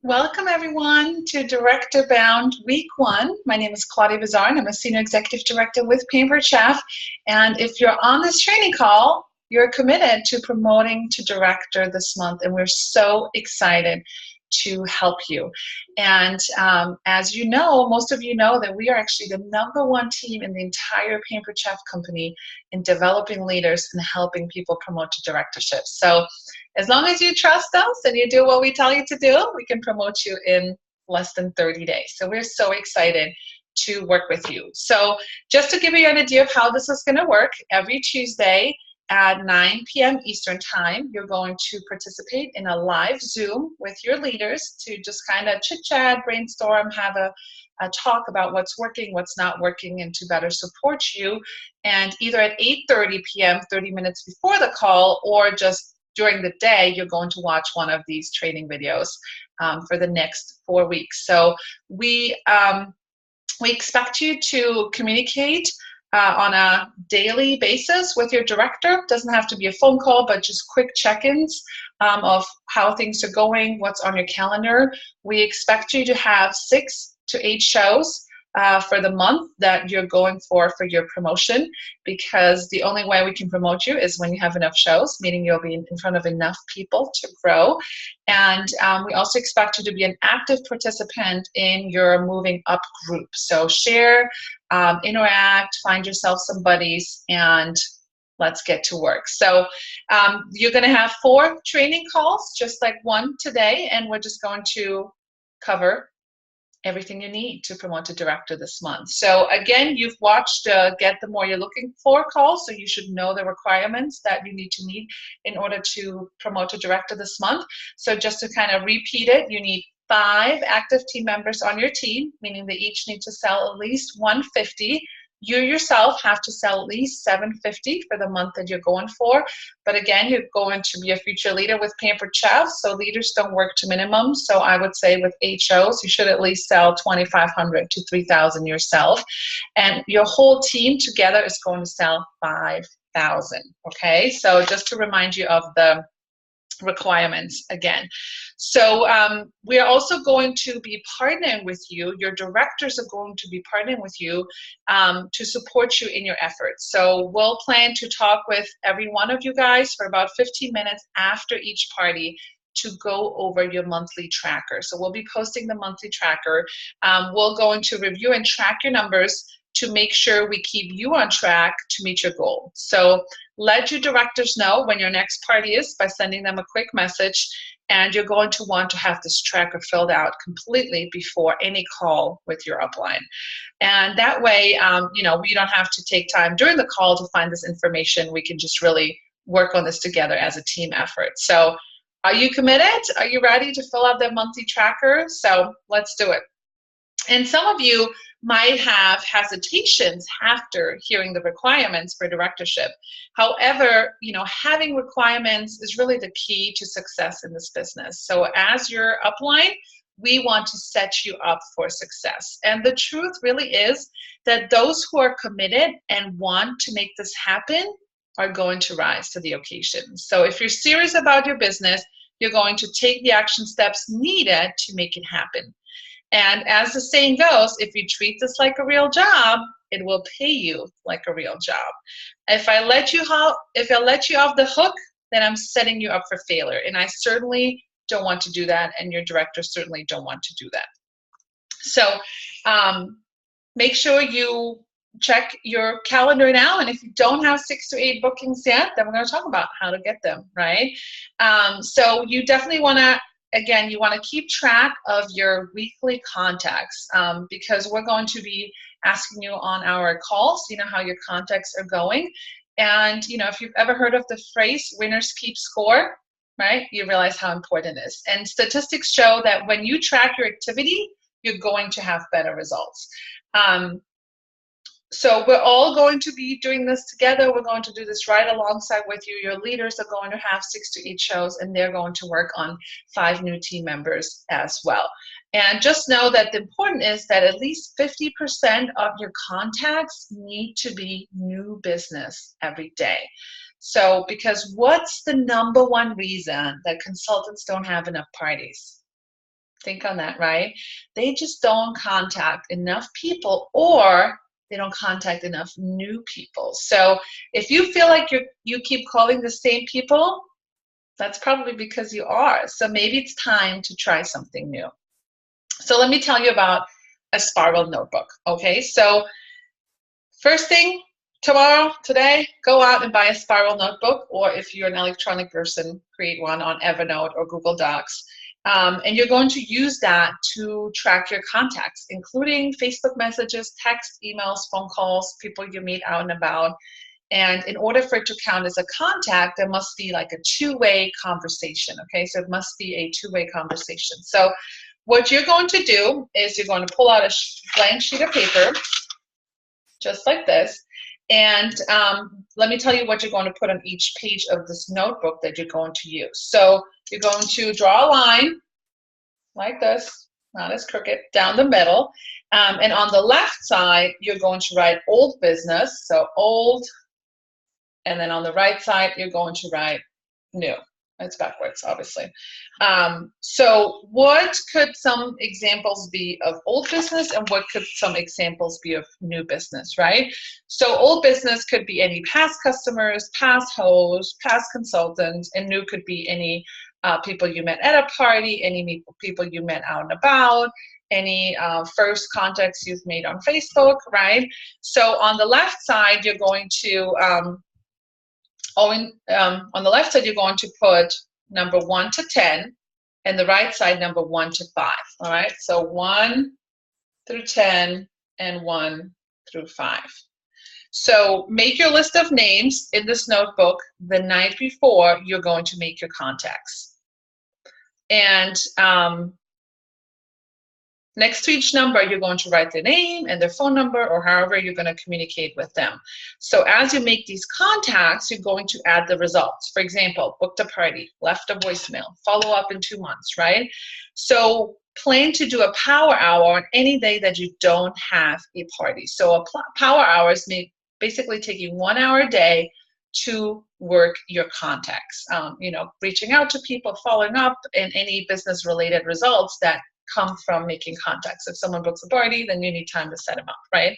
Welcome everyone to Director Bound Week 1. My name is Claudia Bazar. I'm a Senior Executive Director with Pampered Chef. And if you're on this training call, you're committed to promoting to Director this month. And we're so excited to help you. And as you know, most of you know that we are actually the #1 team in the entire Pampered Chef company in developing leaders and helping people promote to directorship. So as long as you trust us and you do what we tell you to do, we can promote you in less than 30 days. So we're so excited to work with you. So just to give you an idea of how this is going to work, every Tuesday at 9 p.m. Eastern Time, you're going to participate in a live Zoom with your leaders to just kind of chit-chat, brainstorm, have a talk about what's working, what's not working, and to better support you. And either at 8:30 p.m., 30 minutes before the call, or just during the day, you're going to watch one of these training videos for the next 4 weeks. So we expect you to communicate on a daily basis with your director. Doesn't have to be a phone call, but just quick check-ins of how things are going, what's on your calendar. We expect you to have 6 to 8 shows for the month that you're going for your promotion, because the only way we can promote you is when you have enough shows, meaning you'll be in front of enough people to grow. And we also expect you to be an active participant in your moving up group. So share, interact, find yourself some buddies, and let's get to work. So you're going to have 4 training calls, just like one today, and we're just going to cover everything you need to promote to director this month. So again, you've watched Get the More You're Looking For call, so you should know the requirements that you need to meet in order to promote to director this month. So just to kind of repeat it, you need 5 active team members on your team, meaning they each need to sell at least 150. You yourself have to sell at least 750 for the month that you're going for. But again, you're going to be a future leader with Pampered Chef, so leaders don't work to minimum. So I would say with 8 shows, you should at least sell 2,500 to 3,000 yourself. And your whole team together is going to sell 5,000, okay? So just to remind you of the requirements again. So we are also going to be partnering with you. Your directors are going to be partnering with you to support you in your efforts. So we'll plan to talk with every one of you guys for about 15 minutes after each party to go over your monthly tracker. So we'll be posting the monthly tracker. We're going to review and track your numbers to make sure we keep you on track to meet your goal. So let your directors know when your next party is by sending them a quick message, and you're going to want to have this tracker filled out completely before any call with your upline. And that way, you know, we don't have to take time during the call to find this information. We can just really work on this together as a team effort. So are you committed? Are you ready to fill out that monthly tracker? So let's do it. And some of you might have hesitations after hearing the requirements for directorship. However, you know, having requirements is really the key to success in this business. So as your upline, we want to set you up for success. And the truth really is that those who are committed and want to make this happen are going to rise to the occasion. So if you're serious about your business, you're going to take the action steps needed to make it happen. And as the saying goes, if you treat this like a real job, it will pay you like a real job. If I let you off the hook, then I'm setting you up for failure. And I certainly don't want to do that, and your directors certainly don't want to do that. So make sure you check your calendar now, and if you don't have 6 to 8 bookings yet, then we're going to talk about how to get them, right? So you definitely want to, again, you want to keep track of your weekly contacts because we're going to be asking you on our calls, you know, how your contacts are going. And, you know, if you've ever heard of the phrase, winners keep score, right, you realize how important it is. And statistics show that when you track your activity, you're going to have better results. So we're all going to be doing this together. We're going to do this right alongside with you. Your leaders are going to have 6 to 8 shows, and they're going to work on 5 new team members as well. And just know that the important is that at least 50% of your contacts need to be new business every day. So, because what's the #1 reason that consultants don't have enough parties? Think on that, right? They just don't contact enough people, or they don't contact enough new people. So if you feel like you keep calling the same people, that's probably because you are. So maybe it's time to try something new. So let me tell you about a spiral notebook. Okay, so first thing, today, go out and buy a spiral notebook, or if you're an electronic person, create one on Evernote or Google Docs. And you're going to use that to track your contacts, including Facebook messages, text, emails, phone calls, people you meet out and about. And in order for it to count as a contact, there must be like a two-way conversation, okay? So it must be a two-way conversation. So what you're going to do is you're going to pull out a blank sheet of paper, just like this. And let me tell you what you're going to put on each page of this notebook that you're going to use. So you're going to draw a line like this, not as crooked, down the middle. And on the left side, you're going to write old business, so old. And then on the right side, you're going to write new. It's backwards, obviously. So what could some examples be of old business, and what could some examples be of new business, right? So old business could be any past customers, past hosts, past consultants, and new could be any people you met at a party, any people you met out and about, any first contacts you've made on Facebook, right? So on the left side, you're going to on the left side, you're going to put number 1 to 10, and the right side, number 1 to 5. All right, so 1 through 10 and 1 through 5. So make your list of names in this notebook the night before you're going to make your contacts. And next to each number, you're going to write their name and their phone number, or however you're going to communicate with them. So as you make these contacts, you're going to add the results. For example, booked a party, left a voicemail, follow up in 2 months, right? So plan to do a power hour on any day that you don't have a party. So a power hours may basically take you 1 hour a day to work your contacts. You know, reaching out to people, following up, and any business related results that come from making contacts. If someone books a party, then you need time to set them up, right?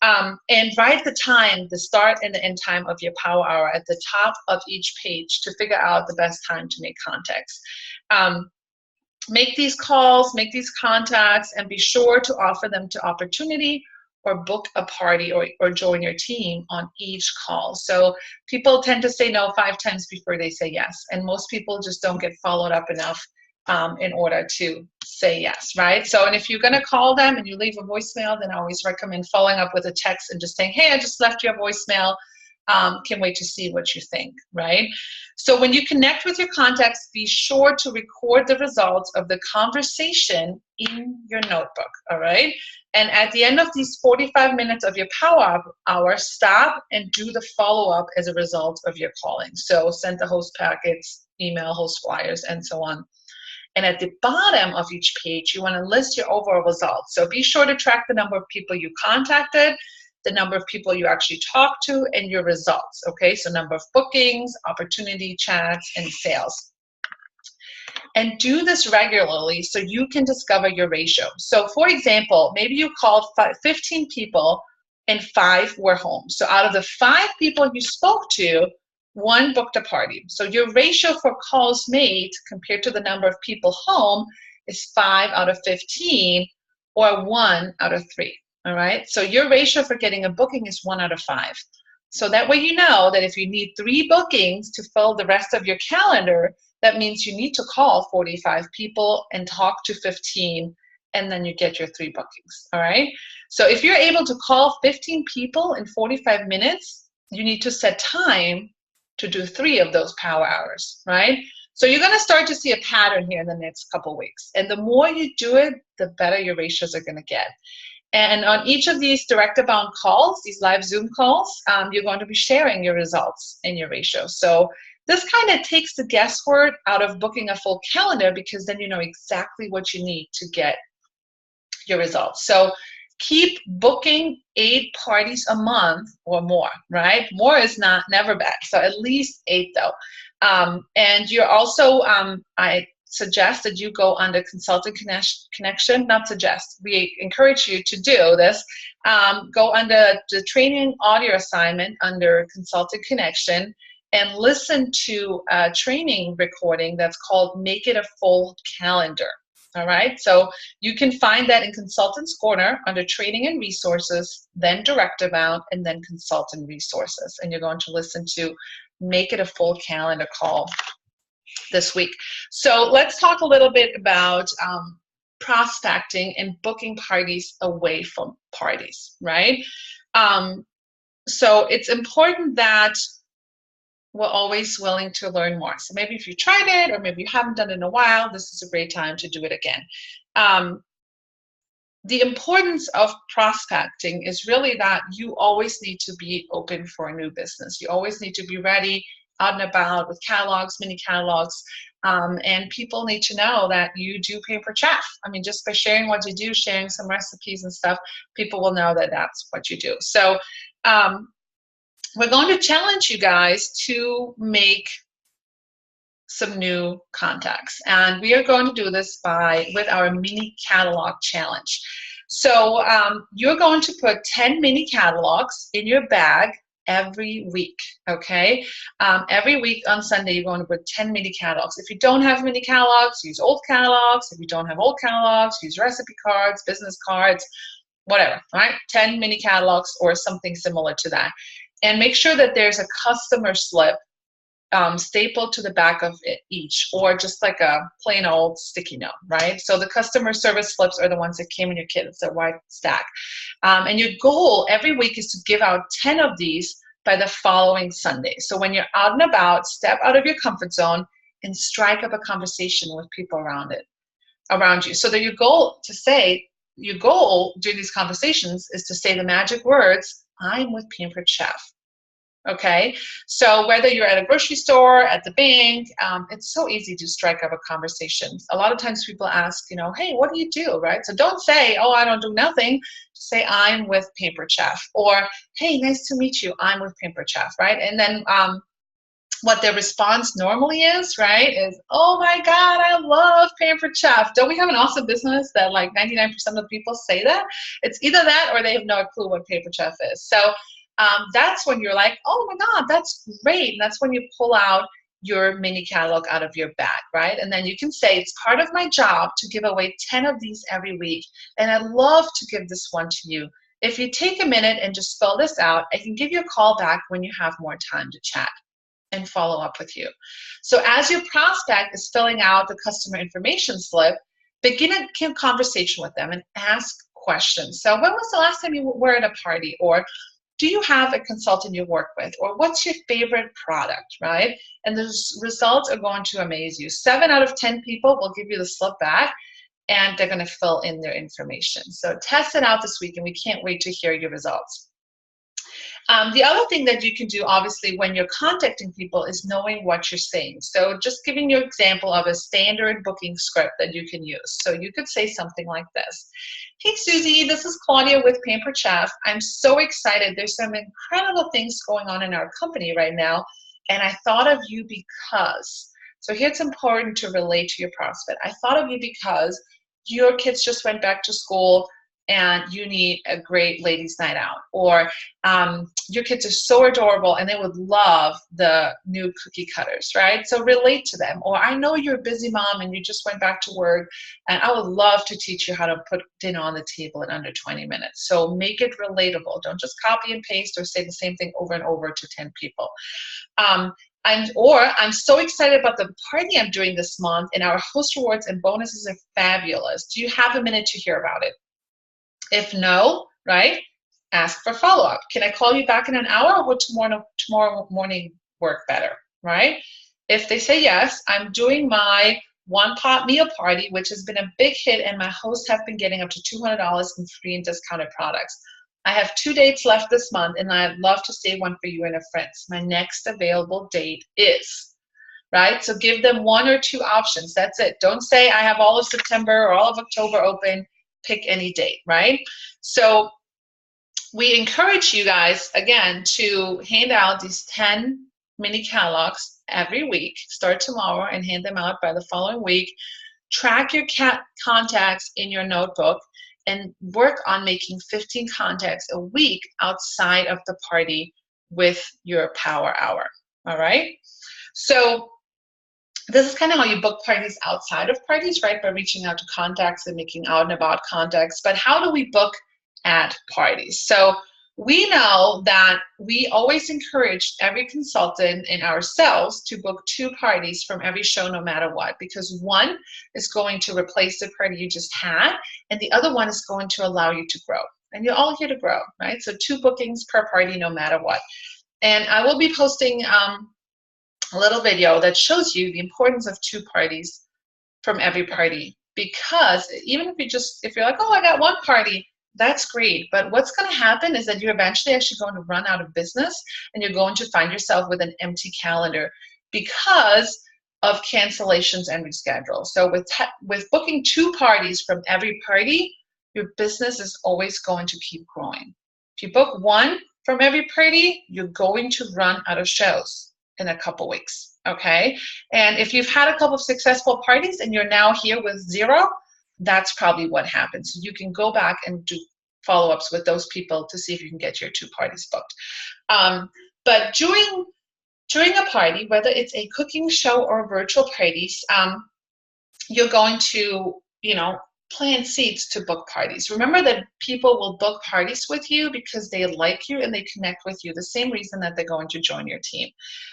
And write the time, the start and the end time of your power hour at the top of each page to figure out the best time to make contacts. Make these calls, make these contacts, and be sure to offer them to opportunity or book a party or join your team on each call. So people tend to say no 5 times before they say yes, and most people just don't get followed up enough in order to say yes, right? So, and if you're gonna call them and you leave a voicemail, then I always recommend following up with a text and just saying, hey, I just left you a voicemail. Can't wait to see what you think, right? So when you connect with your contacts, be sure to record the results of the conversation in your notebook, all right? And at the end of these 45 minutes of your power hour, stop and do the follow-up as a result of your calling. So send the host packets, email host flyers, and so on. And at the bottom of each page, you want to list your overall results. So be sure to track the number of people you contacted, the number of people you actually talked to, and your results, okay? So number of bookings, opportunity, chats, and sales. And do this regularly so you can discover your ratio. So for example, maybe you called 15 people and 5 were home. So out of the 5 people you spoke to, 1 booked a party. So your ratio for calls made compared to the number of people home is 5 out of 15 or 1 out of 3, all right? So your ratio for getting a booking is 1 out of 5. So that way you know that if you need 3 bookings to fill the rest of your calendar, that means you need to call 45 people and talk to 15, and then you get your 3 bookings, all right? So if you're able to call 15 people in 45 minutes, you need to set time to do 3 of those power hours, right? So you're gonna start to see a pattern here in the next couple weeks. And the more you do it, the better your ratios are gonna get. And on each of these direct-abound calls, these live Zoom calls, you're going to be sharing your results and your ratios. So this kind of takes the guesswork out of booking a full calendar, because then you know exactly what you need to get your results. So keep booking 8 parties a month or more, right? More is never bad. So at least 8 though. And you're also, suggest that you go under Consultant Connection, not suggest, we encourage you to do this. Go under the training audio assignment under Consultant Connection and listen to a training recording that's called Make It a Full Calendar. All right, so you can find that in Consultant's Corner under Training and Resources, then Direct Abound, and then Consultant Resources. And you're going to listen to Make It a Full Calendar call this week. So let's talk a little bit about prospecting and booking parties away from parties, right? So it's important that we're always willing to learn more. So maybe if you tried it or maybe you haven't done it in a while, this is a great time to do it again. The importance of prospecting is really that you always need to be open for a new business. You always need to be ready, out and about with catalogs, mini catalogs, and people need to know that you do Pampered Chef. I mean, just by sharing what you do, sharing some recipes and stuff, people will know that that's what you do. So we're going to challenge you guys to make some new contacts. And we are going to do this with our mini catalog challenge. So you're going to put 10 mini catalogs in your bag every week, okay? Every week on Sunday, you're going to put 10 mini catalogs. If you don't have mini catalogs, use old catalogs. If you don't have old catalogs, use recipe cards, business cards, whatever, all right? 10 mini catalogs or something similar to that. And make sure that there's a customer slip stapled to the back of each, or just like a plain old sticky note, right? So the customer service slips are the ones that came in your kit. It's a white stack. And your goal every week is to give out 10 of these by the following Sunday. So when you're out and about, step out of your comfort zone and strike up a conversation with people around you. So that your goal during these conversations is to say the magic words, "I'm with Pampered Chef." Okay, so whether you're at a grocery store, at the bank, it's so easy to strike up a conversation. A lot of times people ask, hey, what do you do, right? So don't say, oh, I don't do nothing. Say, I'm with Pampered Chef. Or, hey, nice to meet you. I'm with Pampered Chef, right? And then what their response normally is, right, is, oh my God, I love Pampered Chef. Don't we have an awesome business that like 99% of people say that? It's either that or they have no clue what Pampered Chef is. So that's when you're like, oh my God, that's great. And that's when you pull out your mini catalog out of your bag, right? And then you can say, it's part of my job to give away 10 of these every week. And I'd love to give this one to you. If you take a minute and just fill this out, I can give you a call back when you have more time to chat and follow up with you. So as your prospect is filling out the customer information slip, begin a conversation with them and ask questions. So when was the last time you were at a party? Or do you have a consultant you work with? Or what's your favorite product, right? And the results are going to amaze you. 7 out of 10 people will give you the slip back, and they're going to fill in their information. So test it out this week, and we can't wait to hear your results. The other thing that you can do, obviously, when you're contacting people is knowing what you're saying. So just giving you an example of a standard booking script that you can use. So you could say something like this. Hey, Susie, this is Claudia with Pampered Chef. I'm so excited. There's some incredible things going on in our company right now, and I thought of you because. So here it's important to relate to your prospect. I thought of you because your kids just went back to school and you need a great ladies' night out, or your kids are so adorable and they would love the new cookie cutters, right? So relate to them. Or I know you're a busy mom and you just went back to work, and I would love to teach you how to put dinner on the table in under 20 minutes. So make it relatable. Don't just copy and paste or say the same thing over and over to 10 people. Or I'm so excited about the party I'm doing this month, and our host rewards and bonuses are fabulous. Do you have a minute to hear about it? If no, right, ask for follow-up. Can I call you back in an hour, or would tomorrow morning work better, right? If they say yes, I'm doing my one-pot meal party, which has been a big hit, and my hosts have been getting up to $200 in free and discounted products. I have 2 dates left this month, and I'd love to save one for you and a friend. My next available date is, right? So give them 1 or 2 options. That's it. Don't say I have all of September or all of October open. Pick any date, right? So we encourage you guys, again, to hand out these 10 mini catalogs every week. Start tomorrow and hand them out by the following week. Track your contacts in your notebook and work on making 15 contacts a week outside of the party with your power hour. All right? So this is kind of how you book parties outside of parties, right? By reaching out to contacts and making out and about contacts. But how do we book at parties? So we know that we always encourage every consultant and ourselves to book 2 parties from every show, no matter what, because one is going to replace the party you just had, and the other one is going to allow you to grow. And you're all here to grow, right? So 2 bookings per party, no matter what. And I will be posting a little video that shows you the importance of 2 parties from every party, because even if you're like, oh, I got 1 party, that's great. But what's going to happen is that you're eventually actually going to run out of business, and you're going to find yourself with an empty calendar because of cancellations and reschedules. So with booking 2 parties from every party, your business is always going to keep growing. If you book 1 from every party, you're going to run out of shows in a couple weeks, okay? And if you've had a couple of successful parties and you're now here with 0, that's probably what happened. So you can go back and do follow-ups with those people to see if you can get your 2 parties booked. But during a party, whether it's a cooking show or virtual parties, you're going to, plant seeds to book parties. Remember that people will book parties with you because they like you and they connect with you, the same reason that they're going to join your team.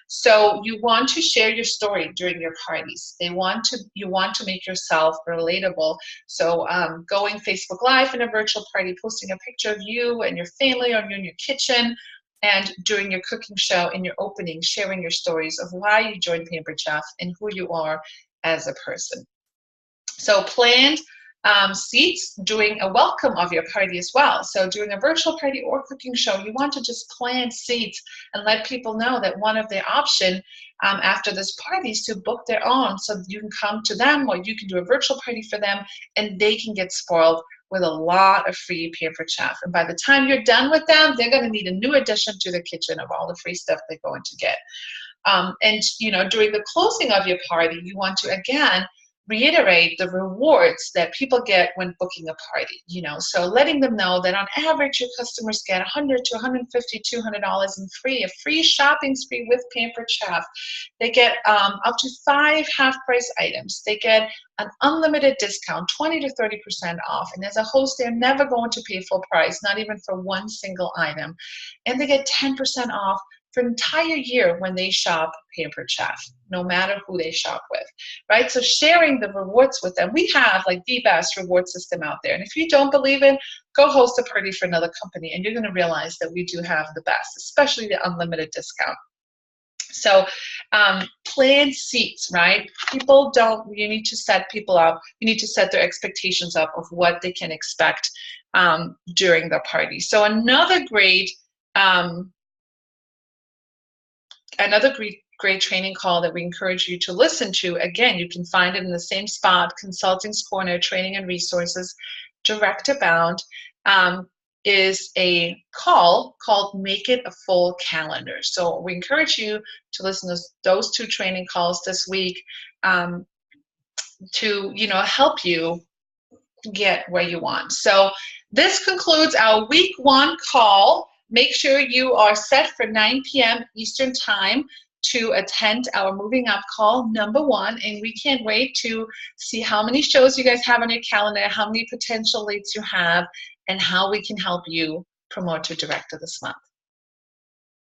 So you want to share your story during your parties. You want to make yourself relatable. So going Facebook Live in a virtual party, posting a picture of you and your family, or you in your kitchen, and during your cooking show, in your opening, sharing your stories of why you joined Pampered Chef and who you are as a person. So planned seats during a welcome of your party as well. So during a virtual party or cooking show, you want to just plan seats and let people know that one of their options after this party is to book their own, so you can come to them, or you can do a virtual party for them, and they can get spoiled with a lot of free Pampered Chef. And by the time you're done with them, they're going to need a new addition to the kitchen of all the free stuff they're going to get. And during the closing of your party, you want to again reiterate the rewards that people get when booking a party. So letting them know that on average your customers get $100 to $150, $200 in a free shopping spree with Pampered Chef. They get up to 5 half-price items. They get an unlimited discount, 20 to 30% off. And as a host, they're never going to pay full price, not even for one single item. And they get 10% off for an entire year when they shop Pampered Chef, no matter who they shop with, right? So sharing the rewards with them. We have like the best reward system out there. And if you don't believe it, go host a party for another company, and you're going to realize that we do have the best, especially the unlimited discount. So planned seats, right? You need to set people up. You need to set their expectations up of what they can expect during the party. So another great great training call that we encourage you to listen to. Again, you can find it in the same spot, Consulting's Corner, Training and Resources, Direct Abound, is a call called Make It a Full Calendar. So we encourage you to listen to those 2 training calls this week to help you get where you want. So this concludes our week 1 call. Make sure you are set for 9 p.m. Eastern Time to attend our Moving Up call number 1, and we can't wait to see how many shows you guys have on your calendar, how many potential leads you have, and how we can help you promote your director this month.